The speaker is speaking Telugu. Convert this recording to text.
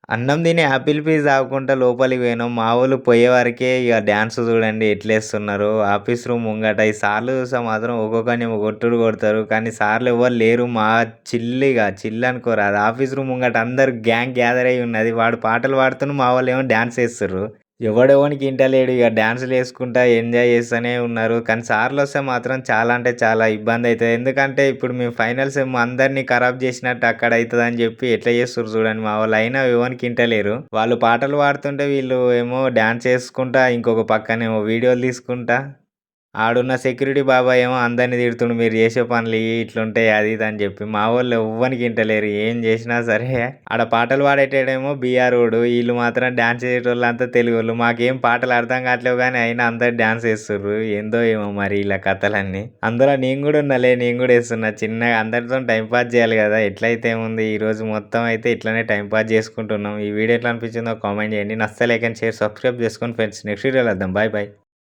అన్నం తిని యాపిల్ పీస్ తాగుకుంటా లోపలికి పోయినాం. మా వోళ్ళు పోయేవరకే ఇగ డాన్స్ చూడండి ఎట్లేస్తున్నారో. ఆఫీస్ రూమ్ ముంగట ఈ సార్లు చూస్తే మాత్రం ఒక్కొక్కడిని కొట్టుడు కొడతారు. కానీ సార్లు ఎవ్వరు లేరు. చిల్ అనుకోరాదు. ఆఫీస్ రూమ్ ముంగట అందరూ గ్యాంగ్ గ్యాదర్ అయ్యి ఉన్నది. వాడు పాటలు పాడుతుండు. మా వోళ్ళేమో డాన్స్ ఏస్తుర్రు. ఎవడెవనికి ఇంటలేడు. ఇగ డాన్సులేసుకుంటా ఎంజాయ్ చేస్తూనే ఉన్నారు. కానీ సార్‌లొస్తే మాత్రం చాలా అంటే చాలా ఇబ్బందయితది. ఎందుకంటే ఇప్పుడు మేము ఫైనల్ సెమ్ అందరిని ఖరాబ్ చేసినట్టు అక్కడ అయితదని చెప్పి ఎట్లా చేస్తుర్రు చూడండి మా వోళ్ళు. అయినా ఎవనికి ఇంటలేరు. వాళ్ళు పాటలు పాడుతుంటే వీళ్ళు ఏమో డాన్స్ చేసుకుంటా ఇంకొక పక్కనేమో వీడియోలు తీసుకుంటా ఆడున్న సెక్యూరిటీ బాబాయ్ ఏమో అందరిని తిడుతుండు. మీరు చేసే పనులు ఇట్లుంటాయి అది ఇది అని చెప్పి. మా వోళ్ళు ఎవ్వనికి ఇంటలేరు. ఏం చేసినా సరే ఆడ పాటలు పాడేటోడేమో బీఆరోడు. ఈళ్ళు మాత్రం డాన్స్ చేసేటోళ్ళంతా తెలుగోళ్ళు. మాకేం పాటలు అర్థం కావట్లేవు గానీ అయినా అందరు డాన్స్ ఏస్తుర్రు. ఏందో ఏమో మరి ఈళ్ళ కథలన్నీ. అందులో నేను కూడా ఉన్నాలే. నేను కూడా ఏస్తున్నా చిన్నగా. అందరితోని టైం పాస్ చేయాలి కదా! ఎట్లయితే ఏముంది ఈరోజు మొత్తం అయితే ఇట్లనే టైం పాస్ చేసుకుంటున్నాం. ఈ వీడియో ఎట్లా అనిపించిందో కామెంట్ చేయండి. నచ్చితే లైక్ అండ్ షేర్, సబ్స్క్రైబ్ చేసుకోండి ఫ్రెండ్స్. నెక్స్ట్ వీడియోలో కలుద్దాం. Bye bye.